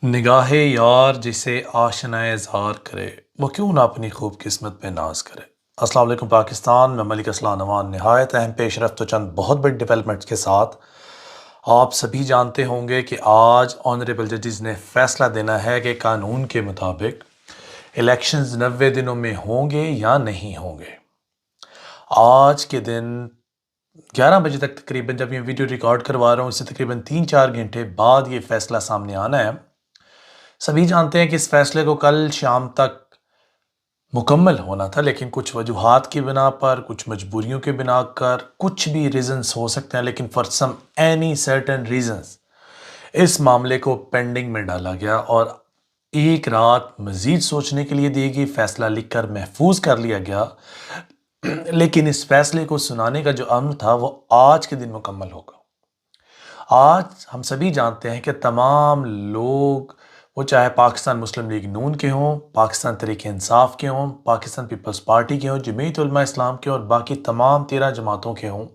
نگاہ یار جسے آشنائے زار کرے وہ کیوں نہ اپنی خوب قسمت پہ ناز کرے۔ السلام علیکم پاکستان، میں ملک اسلام نوان نہایت اہم پیش رفت و چند بہت بڑی ڈیولپمنٹس کے ساتھ آپ سبھی جانتے ہوں گے کہ آج آنریبل ججز نے فیصلہ دینا ہے کہ قانون کے مطابق الیکشنز 90 دنوں میں ہوں گے یا نہیں ہوں گے۔ آج کے دن 11 بجے تک تقریباً جب یہ ویڈیو ریکارڈ کروا رہا ہوں، اس سے تقریباً 3-4 گھنٹے بعد یہ فیصلہ سامنے آنا ہے۔ سبھی جانتے ہیں کہ اس فیصلے کو کل شام تک مکمل ہونا تھا، لیکن کچھ وجوہات کی بنا پر، کچھ مجبوریوں کے بنا کر، کچھ بھی ریزنز ہو سکتے ہیں، لیکن for some any certain reasons اس معاملے کو پینڈنگ میں ڈالا گیا اور ایک رات مزید سوچنے کے لیے دی گئی، فیصلہ لکھ کر محفوظ کر لیا گیا، لیکن اس فیصلے کو سنانے کا جو امر تھا وہ آج کے دن مکمل ہوگا۔ آج ہم سبھی جانتے ہیں کہ تمام لوگ، وہ چاہے پاکستان مسلم لیگ نون کے ہوں، پاکستان تحریک انصاف کے ہوں، پاکستان پیپلز پارٹی کے ہوں، جمعیت علماء اسلام کے ہوں اور باقی تمام 13 جماعتوں کے ہوں،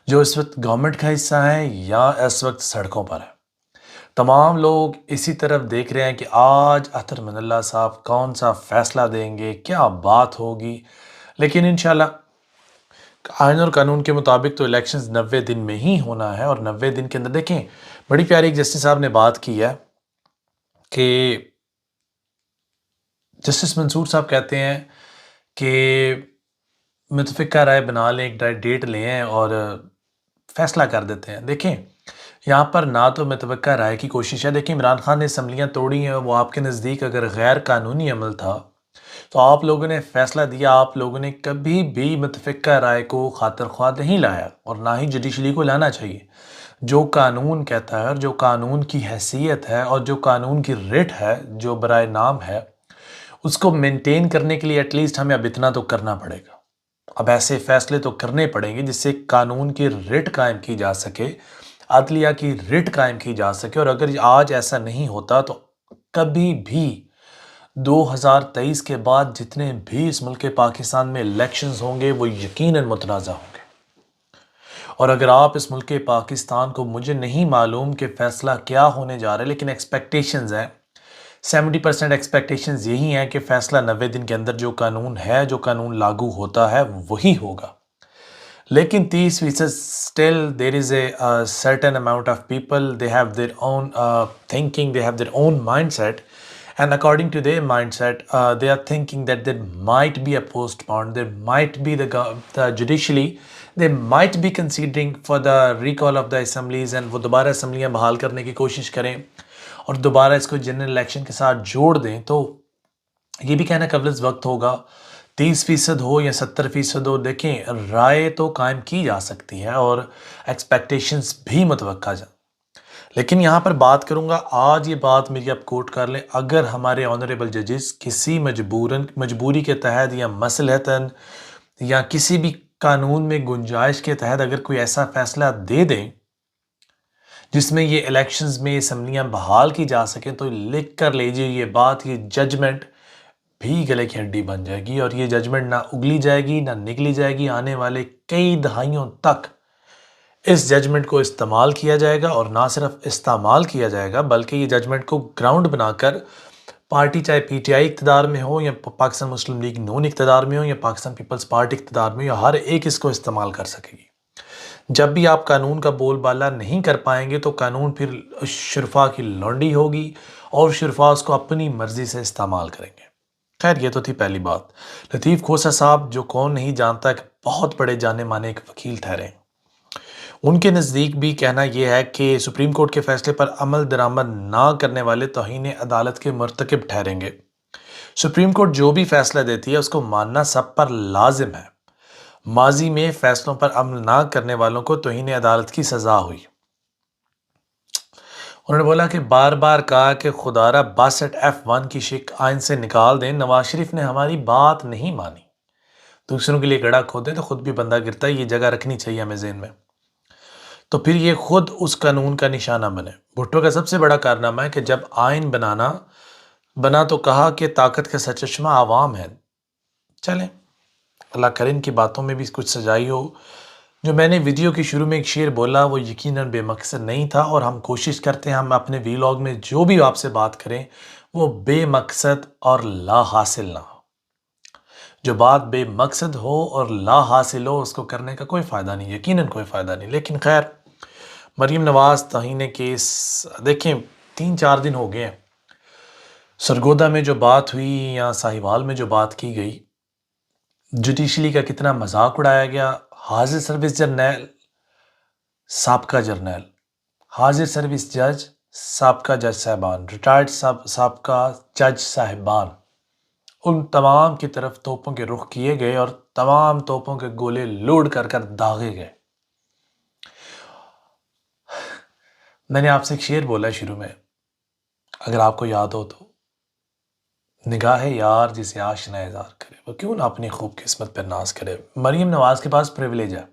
جو اس وقت گورنمنٹ کا حصہ ہیں یا اس وقت سڑکوں پر ہیں، تمام لوگ اسی طرف دیکھ رہے ہیں کہ آج اطہر من اللہ صاحب کون سا فیصلہ دیں گے، کیا بات ہوگی۔ لیکن انشاءاللہ آئین اور قانون کے مطابق تو الیکشنز 90 دن میں ہی ہونا ہے، اور 90 دن کے اندر دیکھیں بڑی پیاری ایک جسٹس صاحب نے بات کی ہے کہ جسٹس منصور صاحب کہتے ہیں کہ متفقہ رائے بنا لیں، ایک ڈیٹ لیں اور فیصلہ کر دیتے ہیں۔ دیکھیں یہاں پر نہ تو متفقہ رائے کی کوشش ہے، دیکھیں عمران خان نے اسمبلیاں توڑی ہیں، وہ آپ کے نزدیک اگر غیر قانونی عمل تھا تو آپ لوگوں نے فیصلہ دیا، آپ لوگوں نے کبھی بھی متفقہ رائے کو خاطر خواہ نہیں لایا اور نہ ہی جوڈیشلی کو لانا چاہیے۔ جو قانون کہتا ہے اور جو قانون کی حیثیت ہے اور جو قانون کی ریٹ ہے، جو برائے نام ہے، اس کو مینٹین کرنے کے لیے ایٹ لیسٹ ہمیں اب اتنا تو کرنا پڑے گا۔ اب ایسے فیصلے تو کرنے پڑیں گے جس سے قانون کی ریٹ قائم کی جا سکے، عدلیہ کی ریٹ قائم کی جا سکے، اور اگر آج ایسا نہیں ہوتا تو کبھی بھی 2023 کے بعد جتنے بھی اس ملک پاکستان میں الیکشنز ہوں گے وہ یقیناً متنازع ہوں گے۔ اور اگر آپ اس ملک پاکستان کو، مجھے نہیں معلوم کہ فیصلہ کیا ہونے جا رہا ہے، لیکن ایکسپیکٹیشنز ہیں، 70% ایکسپیکٹیشنز یہی ہیں کہ فیصلہ 90 دن کے اندر جو قانون ہے، جو قانون لاگو ہوتا ہے وہی ہوگا۔ لیکن 30% still there is a certain amount of people, they have their own thinking, they have their own mindset, and according to their mindset they are thinking that there might be a postpone, there might be the judicially they might be considering for the recall of the assemblies, and وہ دوبارہ اسمبلیاں بحال کرنے کی کوشش کریں اور دوبارہ اس کو جنرل الیکشن کے ساتھ جوڑ دیں، تو یہ بھی کہنا قبل از وقت ہوگا۔ 30% ہو یا 70% ہو، دیکھیں رائے تو قائم کی جا سکتی ہے اور ایکسپیکٹیشنز بھی متوقع جائیں، لیکن یہاں پر بات کروں گا، آج یہ بات میری آپ کوٹ کر لیں، اگر ہمارے آنریبل ججز کسی مجبوری کے تحت یا مصلحتاً یا کسی بھی قانون میں گنجائش کے تحت اگر کوئی ایسا فیصلہ دے دیں جس میں یہ الیکشنز میں اسمبلیاں بحال کی جا سکیں، تو لکھ کر لیجئے یہ بات، یہ ججمنٹ بھی گلے کی ہڈی بن جائے گی، اور یہ ججمنٹ نہ اگلی جائے گی نہ نکلی جائے گی، آنے والے کئی دہائیوں تک اس ججمنٹ کو استعمال کیا جائے گا، اور نہ صرف استعمال کیا جائے گا بلکہ یہ ججمنٹ کو گراؤنڈ بنا کر پارٹی چاہے پی ٹی آئی اقتدار میں ہو یا پاکستان مسلم لیگ نون اقتدار میں ہو یا پاکستان پیپلز پارٹی اقتدار میں ہو، ہر ایک اس کو استعمال کر سکے گی۔ جب بھی آپ قانون کا بول بالا نہیں کر پائیں گے تو قانون پھر شرفا کی لونڈی ہوگی اور شرفا اس کو اپنی مرضی سے استعمال کریں گے۔ خیر یہ تو تھی پہلی بات۔ لطیف کھوسہ صاحب، جو کون نہیں جانتا، کہ بہت بڑے جانے مانے ایک وکیل ٹھہرے، ان کے نزدیک بھی کہنا یہ ہے کہ سپریم کورٹ کے فیصلے پر عمل درآمد نہ کرنے والے توہین عدالت کے مرتکب ٹھہریں گے۔ سپریم کورٹ جو بھی فیصلہ دیتی ہے اس کو ماننا سب پر لازم ہے۔ ماضی میں فیصلوں پر عمل نہ کرنے والوں کو توہین عدالت کی سزا ہوئی۔ انہوں نے بولا کہ بار بار کہا کہ خدا را 62F1 کی شک آئین سے نکال دیں، نواز شریف نے ہماری بات نہیں مانی۔ دوسروں کے لیے گڑھا کھودیں تو خود بھی بندہ گرتا ہے، یہ جگہ رکھنی چاہیے ہمیں ذہن میں۔ تو پھر یہ خود اس قانون کا نشانہ بنے۔ بھٹو کا سب سے بڑا کارنامہ ہے کہ جب آئین بنا تو کہا کہ طاقت کا سرچشمہ عوام ہے۔ چلیں اللہ کرے ان کی باتوں میں بھی کچھ سچائی ہو، جو میں نے ویڈیو کی شروع میں ایک شعر بولا وہ یقیناً بے مقصد نہیں تھا، اور ہم کوشش کرتے ہیں ہم اپنے ویلاگ میں جو بھی آپ سے بات کریں وہ بے مقصد اور لا حاصل نہ ہو۔ جو بات بے مقصد ہو اور لا حاصل ہو اس کو کرنے کا کوئی فائدہ نہیں، یقیناً کوئی فائدہ نہیں۔ لیکن خیر، مریم نواز توہین کیس دیکھیں 3-4 دن ہو گئے ہیں۔ سرگودا میں جو بات ہوئی یا ساہیوال میں جو بات کی گئی، جوڈیشلی کا کتنا مذاق اڑایا گیا۔ حاضر سروس جرنیل، سابقہ جرنیل، حاضر سروس جج، سابقہ جج صاحبان، ریٹائرڈ سابقہ جج صاحبان، ان تمام کی طرف توپوں کے رخ کیے گئے اور تمام توپوں کے گولے لوڈ کر کر داغے گئے۔ میں نے آپ سے ایک شعر بولا شروع میں، اگر آپ کو یاد ہو تو، نگاہ یار جسے آشنا اظہار کرے وہ کیوں نہ اپنی خوب قسمت پر ناز کرے۔ مریم نواز کے پاس پریولیج ہے۔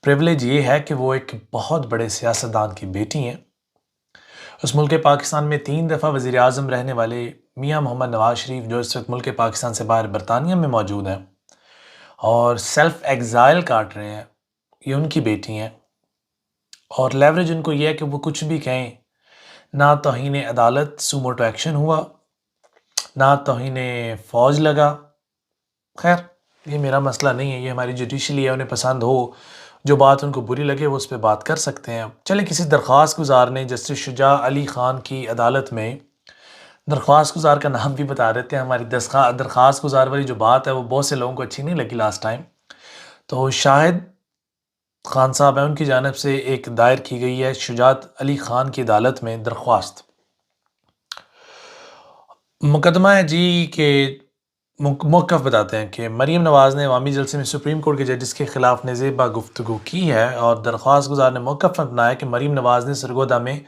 پریولیج یہ ہے کہ وہ ایک بہت بڑے سیاستدان کی بیٹی ہیں۔ اس ملک پاکستان میں 3 دفعہ وزیر اعظم رہنے والے میاں محمد نواز شریف، جو اس وقت ملک پاکستان سے باہر برطانیہ میں موجود ہیں اور سیلف ایگزائل کاٹ رہے ہیں، یہ ان کی بیٹی ہیں۔ اور لیوریج ان کو یہ ہے کہ وہ کچھ بھی کہیں، نہ توہین عدالت سوموٹو ایکشن ہوا، نہ توہین فوج لگا۔ خیر، یہ میرا مسئلہ نہیں ہے، یہ ہماری جوڈیشلی ہے، انہیں پسند ہو، جو بات ان کو بری لگے وہ اس پہ بات کر سکتے ہیں۔ چلیں کسی درخواست گزار نے جسٹس شجاع علی خان کی عدالت میں، درخواست گزار کا نام بھی بتا دیتے ہیں، ہماری درخواست گزار والی جو بات ہے وہ بہت سے لوگوں کو اچھی نہیں لگی لاسٹ ٹائم، تو شاہد خان صاحب ہیں، ان کی جانب سے ایک دائر کی گئی ہے شجاع علی خان کی عدالت میں درخواست۔ مقدمہ ہے جی کہ موقف بتاتے ہیں کہ مریم نواز نے عوامی جلسے میں سپریم کورٹ کے ججز کے خلاف نزیبہ گفتگو کی ہے، اور درخواست گزار نے موقف اپنایا کہ مریم نواز نے سرگودا میں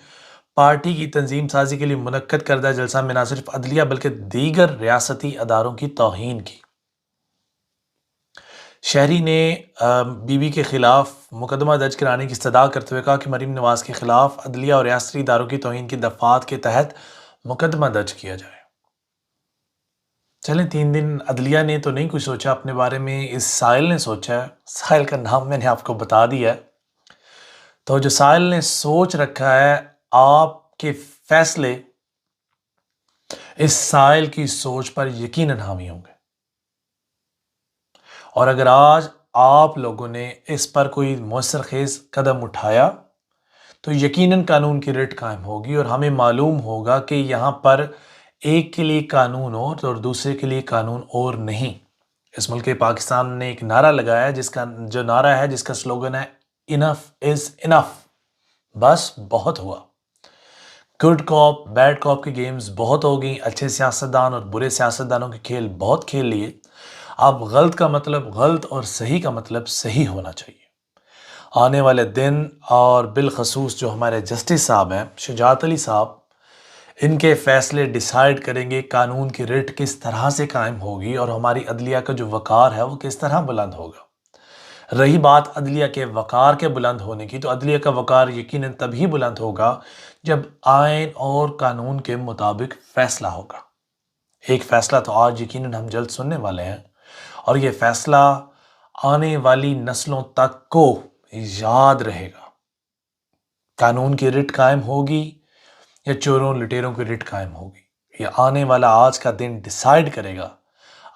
پارٹی کی تنظیم سازی کے لیے منعقد کردہ جلسہ میں نہ صرف عدلیہ بلکہ دیگر ریاستی اداروں کی توہین کی۔ شہری نے بی بی کے خلاف مقدمہ درج کرانے کی استدعا کرتے ہوئے کہا کہ مریم نواز کے خلاف عدلیہ اور ریاستی اداروں کی توہین کی دفعات کے تحت مقدمہ درج کیا جائے۔ چلیں 3 دن عدلیہ نے تو نہیں کچھ سوچا اپنے بارے میں، اس سائل نے سوچا ہے۔ سائل کا نام میں نے آپ کو بتا دیا ہے، تو جو سائل نے سوچ رکھا ہے، آپ کے فیصلے اس سائل کی سوچ پر یقیناً حاوی ہوں گے۔ اور اگر آج آپ لوگوں نے اس پر کوئی مؤثر خیز قدم اٹھایا تو یقیناً قانون کی رٹ قائم ہوگی، اور ہمیں معلوم ہوگا کہ یہاں پر ایک کے لیے قانون اور دوسرے کے لیے قانون اور نہیں۔ اس ملک پاکستان نے ایک نعرہ لگایا ہے، جس کا سلوگن ہے انف از انف، بس بہت ہوا۔ گڈ کاپ بیڈ کاپ کی گیمز بہت ہو گئیں، اچھے سیاستدان اور برے سیاستدانوں کے کھیل بہت کھیل لیے۔ اب غلط کا مطلب غلط اور صحیح کا مطلب صحیح ہونا چاہیے۔ آنے والے دن، اور بالخصوص جو ہمارے جسٹس صاحب ہیں شجاع علی صاحب، ان کے فیصلے ڈیسائیڈ کریں گے قانون کی رٹ کس طرح سے قائم ہوگی اور ہماری عدلیہ کا جو وقار ہے وہ کس طرح بلند ہوگا۔ رہی بات عدلیہ کے وقار کے بلند ہونے کی، تو عدلیہ کا وقار یقیناً تبھی بلند ہوگا جب آئین اور قانون کے مطابق فیصلہ ہوگا۔ ایک فیصلہ تو آج یقیناً ہم جلد سننے والے ہیں، اور یہ فیصلہ آنے والی نسلوں تک کو یاد رہے گا۔ قانون کی رٹ قائم ہوگی یا چوروں لٹیروں کی رٹ قائم ہوگی، یہ آنے والا آج کا دن ڈیسائیڈ کرے گا۔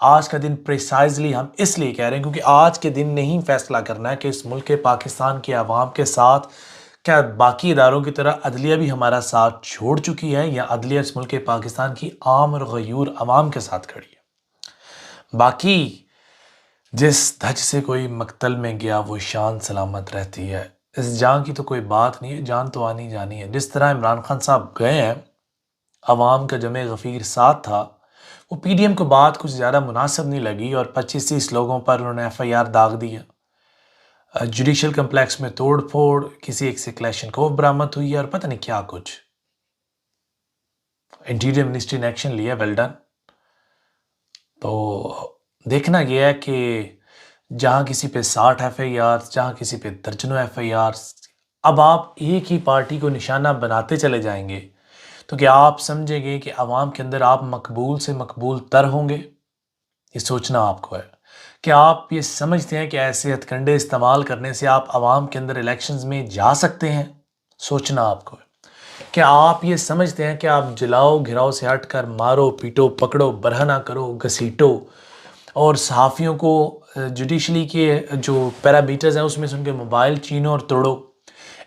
آج کا دن پریسائزلی ہم اس لیے کہہ رہے ہیں کیونکہ آج کے دن نہیں فیصلہ کرنا ہے کہ اس ملک پاکستان کے عوام کے ساتھ کیا باقی اداروں کی طرح عدلیہ بھی ہمارا ساتھ چھوڑ چکی ہے، یا عدلیہ اس ملک پاکستان کی عام اور غیور عوام کے ساتھ کھڑی ہے۔ باقی جس دھج سے کوئی مقتل میں گیا وہ شان سلامت رہتی ہے، اس جان کی تو کوئی بات نہیں ہے، جان تو آنی جانی ہے۔ جس طرح عمران خان صاحب گئے ہیں، عوام کا جمع غفیر ساتھ تھا، وہ پی ڈی ایم کو بات کچھ زیادہ مناسب نہیں لگی اور 25-30 لوگوں پر انہوں نے ایف آئی آر داغ دیا۔ جوڈیشل کمپلیکس میں توڑ پھوڑ، کسی ایک سے کلیشنکوف برآمد ہوئی ہے، اور پتہ نہیں کیا کچھ۔ انٹیریئر منسٹری نے ایکشن لیا، ویل ڈن۔ تو دیکھنا یہ ہے کہ جہاں کسی پہ 60 ایف آئی آر، جہاں کسی پہ درجنوں ایف آئی آر، اب آپ ایک ہی پارٹی کو نشانہ بناتے چلے جائیں گے تو کیا آپ سمجھیں گے کہ عوام کے اندر آپ مقبول سے مقبول تر ہوں گے؟ یہ سوچنا آپ کو ہے۔ کیا آپ یہ سمجھتے ہیں کہ ایسے ہتھ کنڈے استعمال کرنے سے آپ عوام کے اندر الیکشنز میں جا سکتے ہیں؟ سوچنا آپ کو ہے۔ کیا آپ یہ سمجھتے ہیں کہ آپ جلاؤ گھراؤ سے ہٹ کر مارو پیٹو پکڑو برہنہ کرو گھسیٹو اور صحافیوں کو جوڈیشلی کے جو پیرامیٹرز ہیں اس میں سے ان کے موبائل چینو اور توڑو،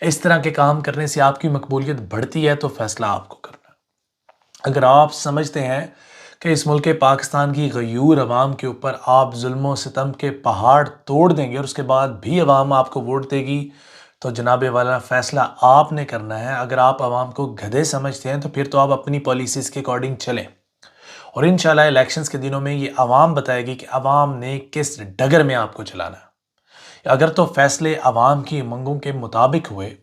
اس طرح کے کام کرنے سے آپ کی مقبولیت بڑھتی ہے تو فیصلہ آپ کو کرنا ہے۔ اگر آپ سمجھتے ہیں کہ اس ملک پاکستان کی غیور عوام کے اوپر آپ ظلم و ستم کے پہاڑ توڑ دیں گے اور اس کے بعد بھی عوام آپ کو ووٹ دے گی تو جناب والا فیصلہ آپ نے کرنا ہے۔ اگر آپ عوام کو گدھے سمجھتے ہیں تو پھر تو آپ اپنی پالیسیز کے اکارڈنگ چلیں، اور انشاءاللہ الیکشنز کے دنوں میں یہ عوام بتائے گی کہ عوام نے کس ڈگر میں آپ کو چلانا ہے۔ اگر تو فیصلے عوام کی امنگوں کے مطابق ہوئے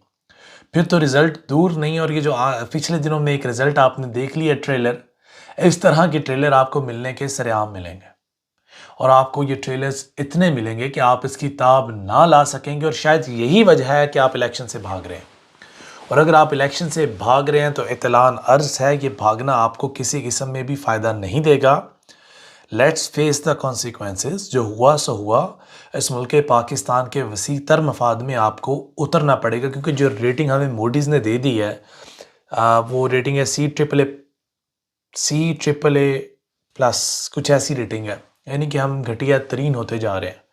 پھر تو رزلٹ دور نہیں، اور یہ جو پچھلے دنوں میں ایک رزلٹ آپ نے دیکھ لیا ٹریلر، اس طرح کے ٹریلر آپ کو ملنے کے سرعام ملیں گے، اور آپ کو یہ ٹریلرز اتنے ملیں گے کہ آپ اس کی تاب نہ لا سکیں گے، اور شاید یہی وجہ ہے کہ آپ الیکشن سے بھاگ رہے ہیں۔ اور اگر آپ الیکشن سے بھاگ رہے ہیں تو اطلاعاً عرض ہے یہ بھاگنا آپ کو کسی قسم میں بھی فائدہ نہیں دے گا۔ لیٹس فیس دا کانسیکوینسز، جو ہوا سو ہوا۔ اس ملک پاکستان کے وسیع تر مفاد میں آپ کو اترنا پڑے گا، کیونکہ جو ریٹنگ ہمیں موڈیز نے دے دی ہے وہ ریٹنگ ہے سی ٹرپل اے پلس، کچھ ایسی ریٹنگ ہے، یعنی کہ ہم گھٹیا ترین ہوتے جا رہے ہیں۔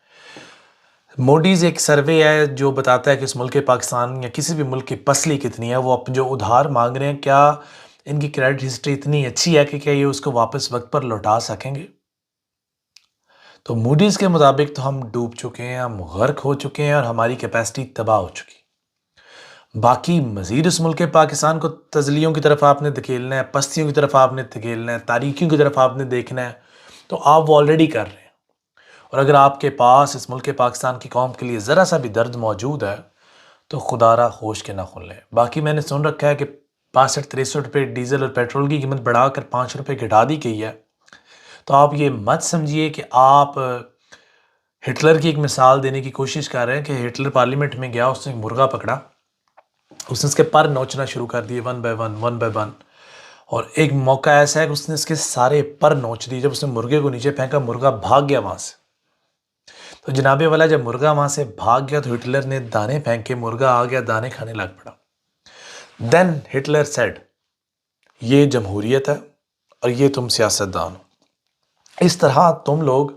موڈیز ایک سروے ہے جو بتاتا ہے کہ اس ملک پاکستان یا کسی بھی ملک کی پسلی کتنی ہے، وہ جو ادھار مانگ رہے ہیں کیا ان کی کریڈٹ ہسٹری اتنی اچھی ہے کہ کیا یہ اس کو واپس وقت پر لوٹا سکیں گے؟ تو موڈیز کے مطابق تو ہم ڈوب چکے ہیں، ہم غرق ہو چکے ہیں، اور ہماری کیپیسٹی تباہ ہو چکی۔ باقی مزید اس ملک پاکستان کو تزلیوں کی طرف آپ نے دھکیلنا ہے، پستیوں کی طرف آپ نے دھکیلنا ہے، تاریکیوں کی طرف آپ نے دیکھنا ہے، تو آپ وہ آلریڈی کر رہے ہیں۔ اور اگر آپ کے پاس اس ملک پاکستان کی قوم کے لیے ذرا سا بھی درد موجود ہے تو خدا را ہوش کے نہ کھل لیں۔ باقی میں نے سن رکھا ہے کہ 62-63 روپے ڈیزل اور پیٹرول کی قیمت بڑھا کر 5 روپے گھٹا دی گئی ہے، تو آپ یہ مت سمجھیے کہ آپ ہٹلر کی ایک مثال دینے کی کوشش کر رہے ہیں کہ ہٹلر پارلیمنٹ میں گیا، اس نے مرغا پکڑا، اس نے اس کے پر نوچنا شروع کر دیے ون بائی ون، اور ایک موقع ایسا ہے کہ اس نے اس کے سارے پر نوچ دیے۔ جب اس نے مرغے کو نیچے پھینکا مرغا بھاگ گیا وہاں سے، تو جناب والا جب مرغا وہاں سے بھاگ گیا تو ہٹلر نے دانے پھینکے، مرغا آ گیا دانے کھانے لگ پڑا۔ دین ہٹلر سیڈ یہ جمہوریت ہے اور یہ تم سیاستدان ہو۔ اس طرح تم لوگ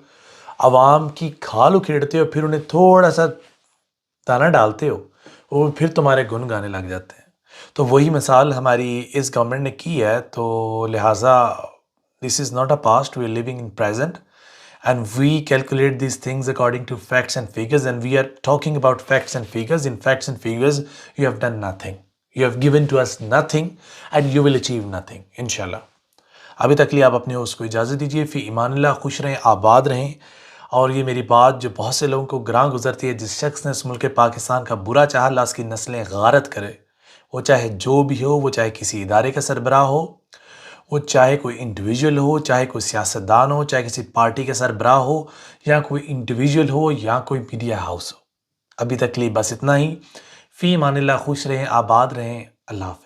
عوام کی کھال اکھیڑتے ہو، پھر انہیں تھوڑا سا دانہ ڈالتے ہو، وہ پھر تمہارے گن گانے لگ جاتے ہیں۔ تو وہی مثال ہماری اس گورنمنٹ نے کی ہے، تو لہٰذا this is not a past, we are living in present and we calculate these things according to facts and figures, and we are talking about facts and figures. In facts and figures you have done nothing, you have given to us nothing, and you will achieve nothing inshallah. ابھی تک لیے آپ اپنے اس کو اجازت دیجیے۔ فی ایمان اللہ، خوش رہیں، آباد رہیں۔ اور یہ میری بات جو بہت سے لوگوں کو گراں گزرتی ہے، جس شخص نے اس ملک پاکستان کا برا چاہا اللہ اس کی نسلیں غارت کرے، وہ چاہے جو بھی ہو، وہ چاہے کسی ادارے کا سربراہ ہو، وہ چاہے کوئی انڈیویجول ہو، چاہے کوئی سیاستدان ہو، چاہے کسی پارٹی کے سربراہ ہو، یا کوئی انڈیویجول ہو، یا کوئی میڈیا ہاؤس ہو۔ ابھی تک لیے بس اتنا ہی۔ فی امان اللہ، خوش رہیں، آباد رہیں، اللہ حافظ۔